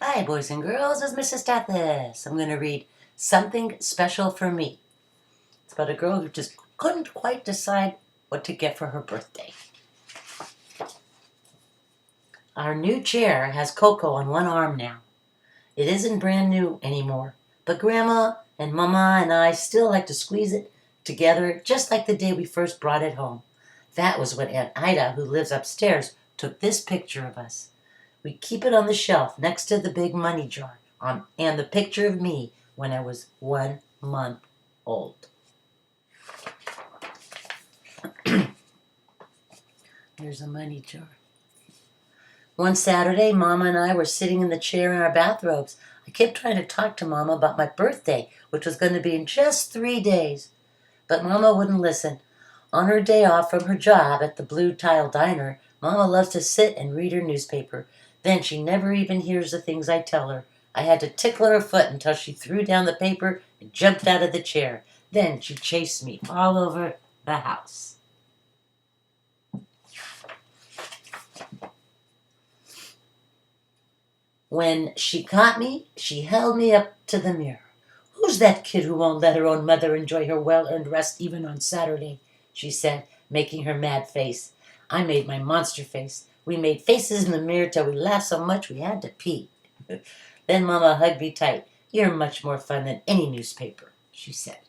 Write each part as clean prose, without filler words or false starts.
Hi, boys and girls. It's Mrs. Stathis. I'm going to read Something Special for Me. It's about a girl who just couldn't quite decide what to get for her birthday. Our new chair has Coco on one arm now. It isn't brand new anymore, but Grandma and Mama and I still like to squeeze it together just like the day we first brought it home. That was when Aunt Ida, who lives upstairs, took this picture of us. We keep it on the shelf next to the big money jar and the picture of me when I was 1 month old. Here's a money jar. One Saturday, Mama and I were sitting in the chair in our bathrobes. I kept trying to talk to Mama about my birthday, which was going to be in just 3 days. But Mama wouldn't listen. On her day off from her job at the Blue Tile Diner, Mama loves to sit and read her newspaper. Then she never even hears the things I tell her. I had to tickle her foot until she threw down the paper and jumped out of the chair. Then she chased me all over the house. When she caught me, she held me up to the mirror. "Who's that kid who won't let her own mother enjoy her well-earned rest even on Saturday?" she said, making her mad face. I made my monster face. We made faces in the mirror till we laughed so much we had to pee. Then Mama hugged me tight. "You're much more fun than any newspaper," she said.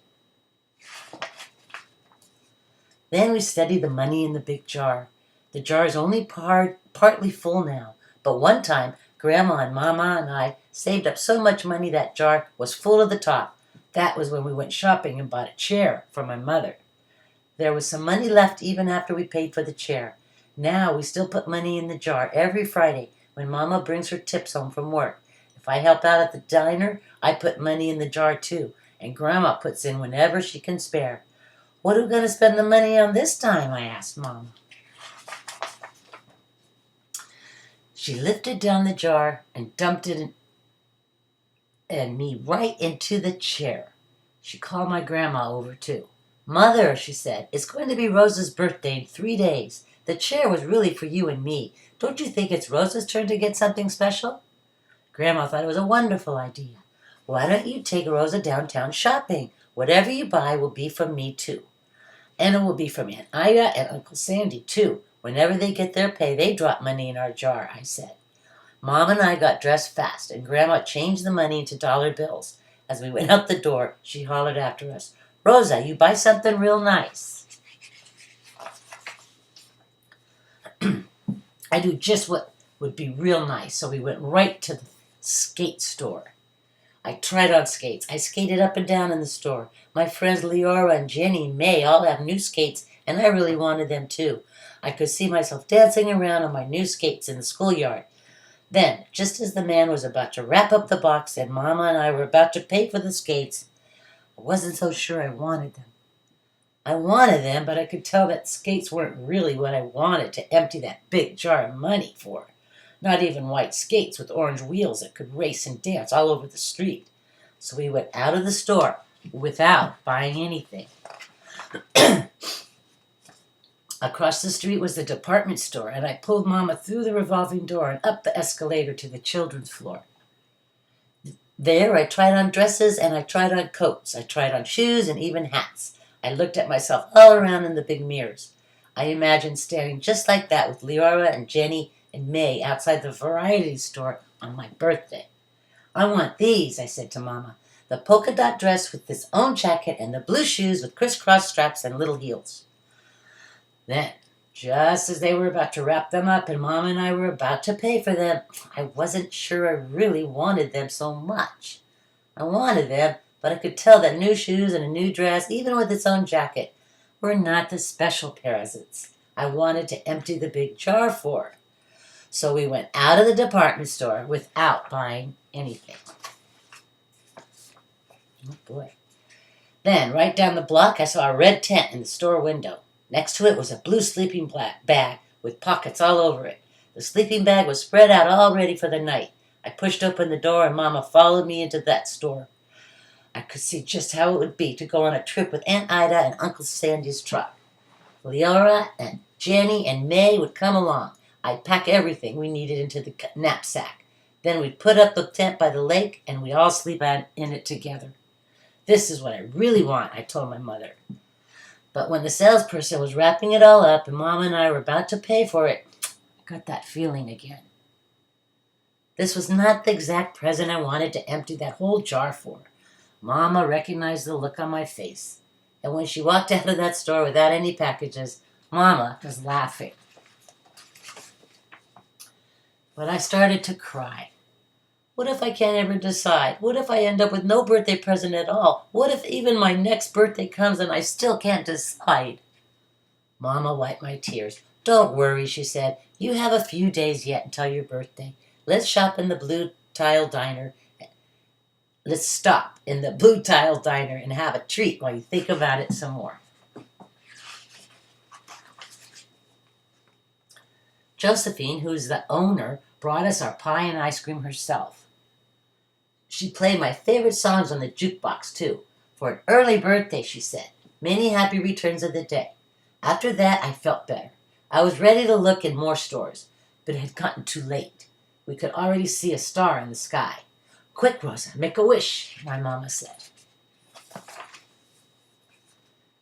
Then we studied the money in the big jar. The jar is only partly full now, but one time Grandma and Mama and I saved up so much money that jar was full to the top. That was when we went shopping and bought a chair for my mother. There was some money left even after we paid for the chair. Now we still put money in the jar every Friday when Mama brings her tips home from work. If I help out at the diner, I put money in the jar too, and Grandma puts in whenever she can spare. "What are we going to spend the money on this time?" I asked Mama. She lifted down the jar and dumped it and me right into the chair. She called my grandma over too. "Mother," she said, "it's going to be Rosa's birthday in 3 days. The chair was really for you and me. Don't you think it's Rosa's turn to get something special?" Grandma thought it was a wonderful idea. "Why don't you take Rosa downtown shopping? Whatever you buy will be from me too. And it will be from Aunt Ida and Uncle Sandy too. Whenever they get their pay, they drop money in our jar," I said. Mom and I got dressed fast, and Grandma changed the money into dollar bills. As we went out the door, she hollered after us, "Rosa, you buy something real nice." I do just what would be real nice, so we went right to the skate store. I tried on skates. I skated up and down in the store. My friends Leora and Jenny and May all have new skates, and I really wanted them too. I could see myself dancing around on my new skates in the schoolyard. Then, just as the man was about to wrap up the box and Mama and I were about to pay for the skates, I wasn't so sure I wanted them. I wanted them, but I could tell that skates weren't really what I wanted to empty that big jar of money for. Not even white skates with orange wheels that could race and dance all over the street. So we went out of the store without buying anything. Across the street was the department store, and I pulled Mama through the revolving door and up the escalator to the children's floor. There I tried on dresses and I tried on coats. I tried on shoes and even hats. I looked at myself all around in the big mirrors. I imagined standing just like that with Leora and Jenny and May outside the variety store on my birthday. "I want these," I said to Mama. "The polka dot dress with its own jacket and the blue shoes with crisscross straps and little heels." Then, just as they were about to wrap them up and Mama and I were about to pay for them, I wasn't sure I really wanted them so much. I wanted them, but I could tell that new shoes and a new dress, even with its own jacket, were not the special presents I wanted to empty the big jar for. So we went out of the department store without buying anything. Oh boy. Then, right down the block, I saw a red tent in the store window. Next to it was a blue sleeping bag with pockets all over it. The sleeping bag was spread out all ready for the night. I pushed open the door and Mama followed me into that store. I could see just how it would be to go on a trip with Aunt Ida and Uncle Sandy's truck. Leora and Jenny and May would come along. I'd pack everything we needed into the knapsack. Then we'd put up the tent by the lake and we'd all sleep in it together. This is what I really want, I told my mother. But when the salesperson was wrapping it all up and Mama and I were about to pay for it, I got that feeling again. This was not the exact present I wanted to empty that whole jar for. Mama recognized the look on my face. And when she walked out of that store without any packages, Mama was laughing. But I started to cry. What if I can't ever decide? What if I end up with no birthday present at all? What if even my next birthday comes and I still can't decide? Mama wiped my tears. Don't worry, she said. You have a few days yet until your birthday. Let's shop in the Blue Tile Diner. Let's stop in the Blue Tile Diner and have a treat while you think about it some more. Josephine, who's the owner, brought us our pie and ice cream herself. She played my favorite songs on the jukebox, too. For an early birthday, she said. Many happy returns of the day. After that, I felt better. I was ready to look in more stores, but it had gotten too late. We could already see a star in the sky. Quick, Rosa, make a wish, my mama said.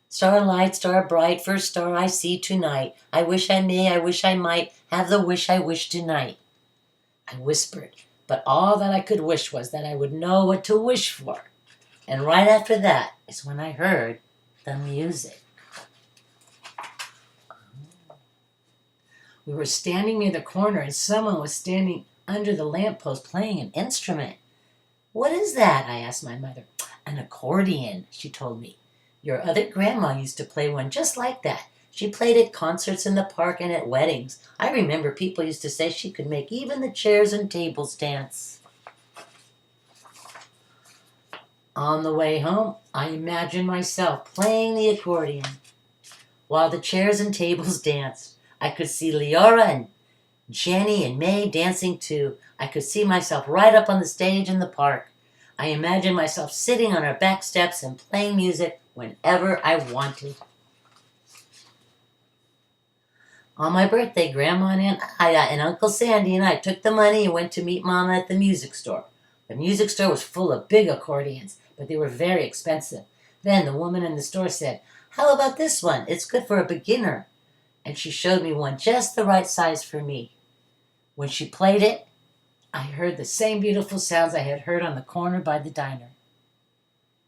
Starlight, star bright, first star I see tonight. I wish I may, I wish I might, have the wish I wish tonight. I whispered, but all that I could wish was that I would know what to wish for. And right after that is when I heard the music. We were standing near the corner and someone was standing under the lamppost playing an instrument. What is that? I asked my mother. An accordion, she told me. Your other grandma used to play one just like that. She played at concerts in the park and at weddings. I remember people used to say she could make even the chairs and tables dance. On the way home, I imagined myself playing the accordion while the chairs and tables danced. I could see Leora and Jenny and May dancing too. I could see myself right up on the stage in the park. I imagined myself sitting on our back steps and playing music whenever I wanted. On my birthday, Grandma and and Uncle Sandy and I took the money and went to meet Mama at the music store. The music store was full of big accordions, but they were very expensive. Then the woman in the store said, "How about this one? It's good for a beginner." And she showed me one just the right size for me. When she played it, I heard the same beautiful sounds I had heard on the corner by the diner.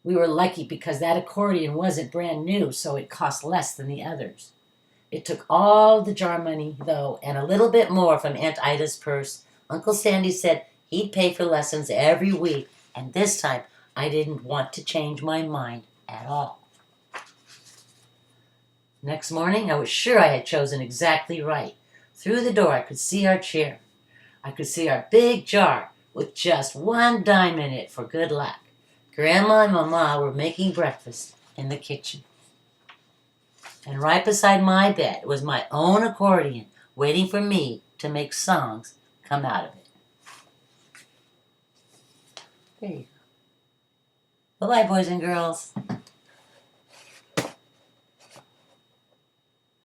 We were lucky because that accordion wasn't brand new, so it cost less than the others. It took all the jar money, though, and a little bit more from Aunt Ida's purse. Uncle Sandy said he'd pay for lessons every week, and this time I didn't want to change my mind at all. Next morning, I was sure I had chosen exactly right. Through the door, I could see our chair. I could see our big jar with just one dime in it for good luck. Grandma and Mama were making breakfast in the kitchen. And right beside my bed was my own accordion, waiting for me to make songs come out of it. There you go. Bye-bye, boys and girls.